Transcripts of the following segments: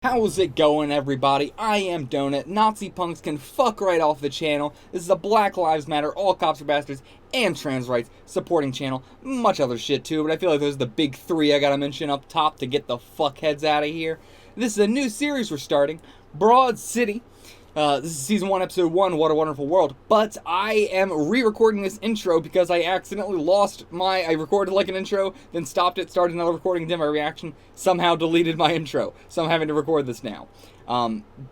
How's it going, everybody? I am Donut. Nazi punks can fuck right off the channel. This is a Black Lives Matter, All Cops Are Bastards, and trans rights supporting channel. Much other shit too, but I feel like those are the big three I gotta mention up top to get the fuckheads out of here. This is a new series we're starting, Broad City. This is season 1, episode 1, What a Wonderful World. But I am re-recording this intro because I accidentally I recorded like an intro, then stopped it, started another recording, did my reaction, somehow deleted my intro. So I'm having to record this now.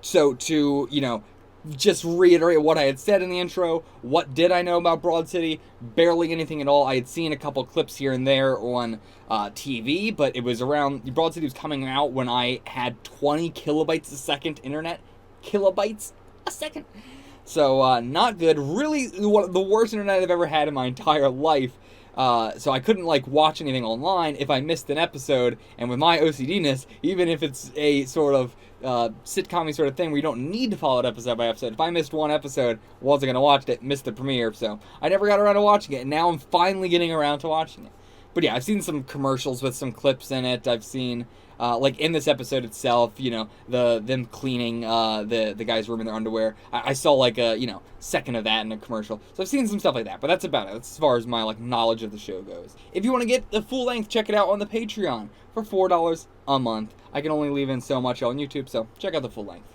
So to, just reiterate what I had said in the intro, what did I know about Broad City? Barely anything at all. I had seen a couple clips here and there on TV, but it was around, Broad City was coming out when I had 20 kilobytes a second internet. Kilobytes a second. So, not good. Really, the worst internet I've ever had in my entire life. So I couldn't, watch anything online if I missed an episode. And with my OCD-ness, even if it's a sort of sitcom-y sort of thing where you don't need to follow it episode by episode, if I missed one episode, wasn't going to watch it, missed the premiere. So I never got around to watching it. And now I'm finally getting around to watching it. But yeah, I've seen some commercials with some clips in it. I've seen, in this episode itself, them cleaning the guy's room in their underwear. I saw a second of that in a commercial. So I've seen some stuff like that, but that's about it. That's as far as my knowledge of the show goes. If you want to get the full length, check it out on the Patreon for $4 a month. I can only leave in so much on YouTube, so check out the full length.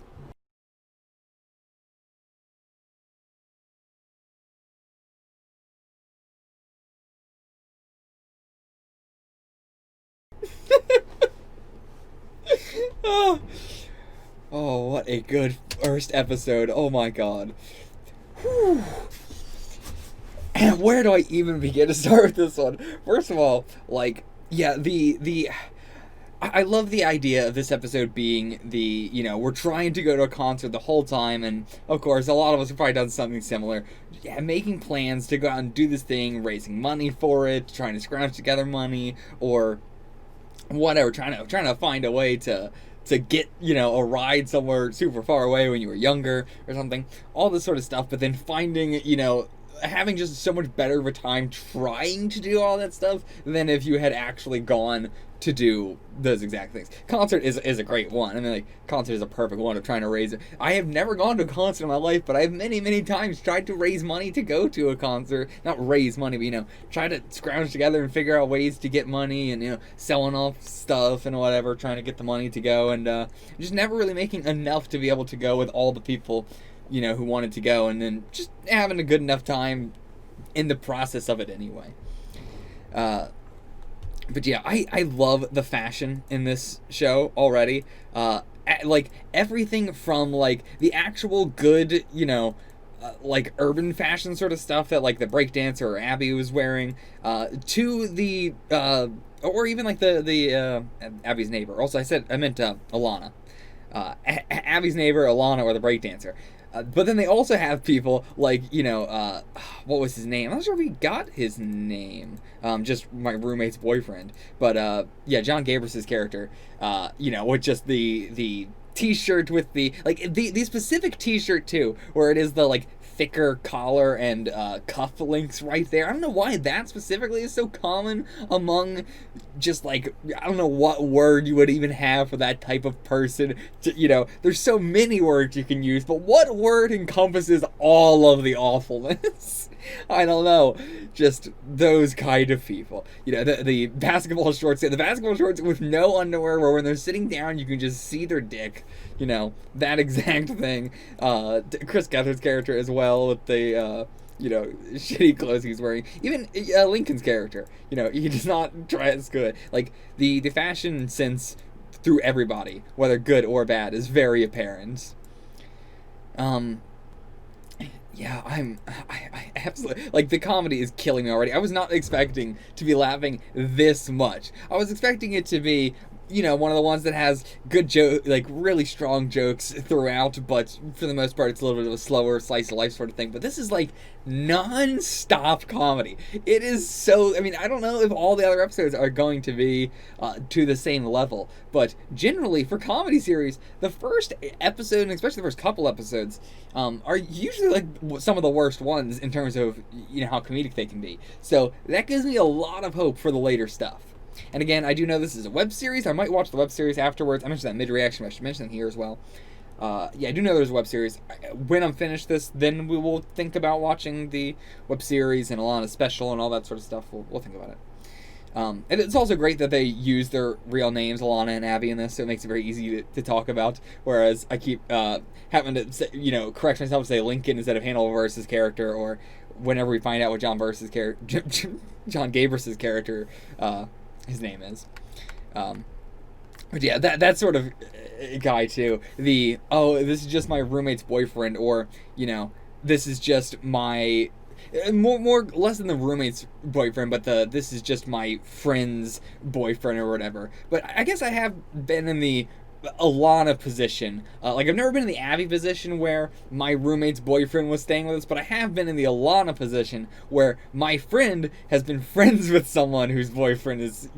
Oh, what a good first episode. Oh my god. Whew. And where do I even begin to start with this one? First of all, I love the idea of this episode being we're trying to go to a concert the whole time, and of course a lot of us have probably done something similar. Yeah, making plans to go out and do this thing, raising money for it, trying to scrounge together money, or whatever, trying to find a way to get, a ride somewhere super far away when you were younger or something, all this sort of stuff, but then finding, having just so much better of a time trying to do all that stuff than if you had actually gone to do those exact things. Concert is a great one. I mean, concert is a perfect one of trying to raise it. I have never gone to a concert in my life, but I have many, many times tried to raise money to go to a concert. Not raise money, but, try to scrounge together and figure out ways to get money and, selling off stuff and whatever, trying to get the money to go, and just never really making enough to be able to go with all the people, who wanted to go, and then just having a good enough time in the process of it anyway. But yeah, I love the fashion in this show already. Everything from, the actual good, urban fashion sort of stuff that, the breakdancer Abby was wearing, to the, or even, the Abby's neighbor. Also, I meant Alana. Abby's neighbor, Alana, or the breakdancer. But then they also have people like, what was his name? I'm not sure if he got his name. Just my roommate's boyfriend. But, John Gabris' character, with just the t-shirt with the specific t-shirt too, where it is the, thicker collar and cuff links right there. I don't know why that specifically is so common among just I don't know what word you would even have for that type of person. There's so many words you can use, but what word encompasses all of the awfulness? I don't know. Just those kind of people. The basketball shorts. The basketball shorts with no underwear, where when they're sitting down, you can just see their dick. That exact thing. Chris Gethard's character as well, with the, shitty clothes he's wearing. Even Lincoln's character. He does not try as good. The fashion sense through everybody, whether good or bad, is very apparent. Yeah, I absolutely, the comedy is killing me already. I was not expecting to be laughing this much. I was expecting it to be, one of the ones that has good joke, really strong jokes throughout, but for the most part, it's a little bit of a slower slice of life sort of thing. But this is non-stop comedy. It is so, I don't know if all the other episodes are going to be to the same level, but generally for comedy series, the first episode, and especially the first couple episodes, are usually some of the worst ones in terms of how comedic they can be. So that gives me a lot of hope for the later stuff. And again, I do know this is a web series. I might watch the web series afterwards. I mentioned that mid-reaction, but I should mention it here as well. Yeah, I do know there's a web series. When I'm finished this, then we will think about watching the web series and Alana special and all that sort of stuff. We'll think about it. And it's also great that they use their real names, Alana and Abby, in this, so it makes it very easy to talk about. Whereas I keep having to say, correct myself and say Lincoln instead of Hannibal's character, or whenever we find out what John Gabris's character, his name is. But yeah, that sort of guy too. This is just my roommate's boyfriend, or this is just my less than the roommate's boyfriend, but this is just my friend's boyfriend or whatever. But I guess I have been in the Alana position. I've never been in the Abby position where my roommate's boyfriend was staying with us, but I have been in the Alana position where my friend has been friends with someone whose boyfriend is,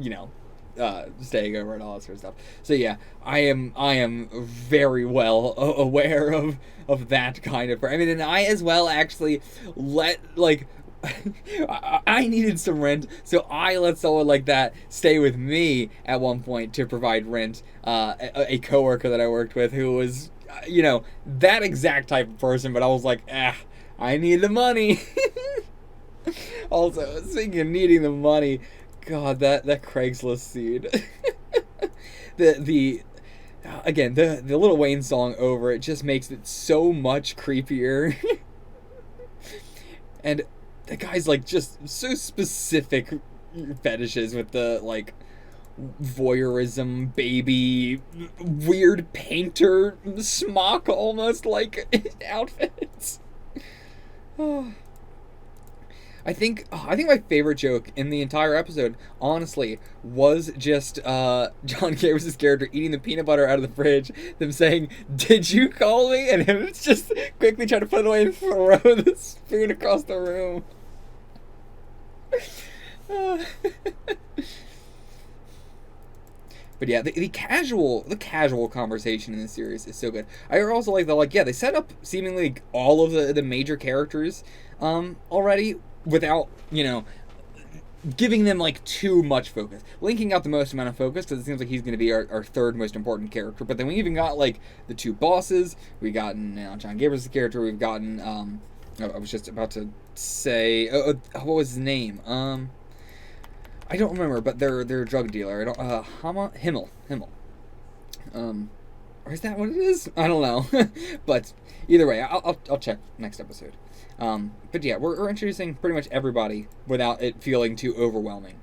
staying over and all that sort of stuff. So yeah, I am very well aware of that kind of. I mean, and I as well actually I needed some rent, so I let someone like that stay with me at one point to provide rent. A coworker that I worked with who was, that exact type of person, but I was like, I need the money. Also, speaking of needing the money, God, that Craigslist scene. the Lil Wayne song over it just makes it so much creepier. And the guy's just so specific fetishes with the voyeurism, baby, weird painter smock almost outfits. I think my favorite joke in the entire episode, honestly, was just John Gabris's character eating the peanut butter out of the fridge, them saying, "Did you call me?" and him just quickly trying to put it away and throw the spoon across the room. But yeah, the casual conversation in this series is so good. I also like they set up seemingly all of the major characters already without giving them too much focus, linking out the most amount of focus, because it seems like he's going to be our third most important character. But then we even got the two bosses. We gotten John Gabris's character. We've gotten I was just about to say what was his name? I don't remember, but they're a drug dealer. I don't Himmel. Or is that what it is? I don't know. But either way, I'll check next episode. But yeah, we're introducing pretty much everybody without it feeling too overwhelming.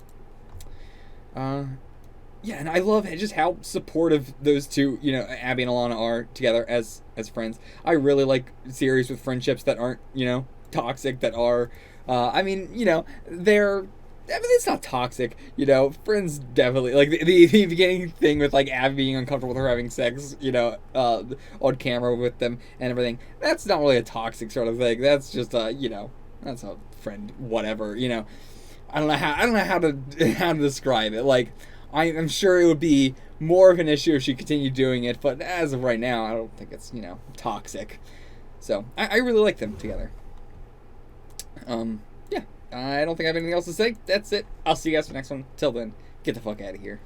Yeah, and I love just how supportive those two, Abby and Alana are together as friends. I really like series with friendships that aren't, toxic, that are, they're. I mean, it's not toxic, friends definitely, the beginning thing with, Abby being uncomfortable with her having sex, on camera with them and everything, that's not really a toxic sort of thing. That's just, that's a friend, whatever, I don't know how to describe it. I'm sure it would be more of an issue if she continued doing it, but as of right now, I don't think it's, toxic. So, I really like them together. Yeah. I don't think I have anything else to say. That's it. I'll see you guys for the next one. Till then, get the fuck out of here.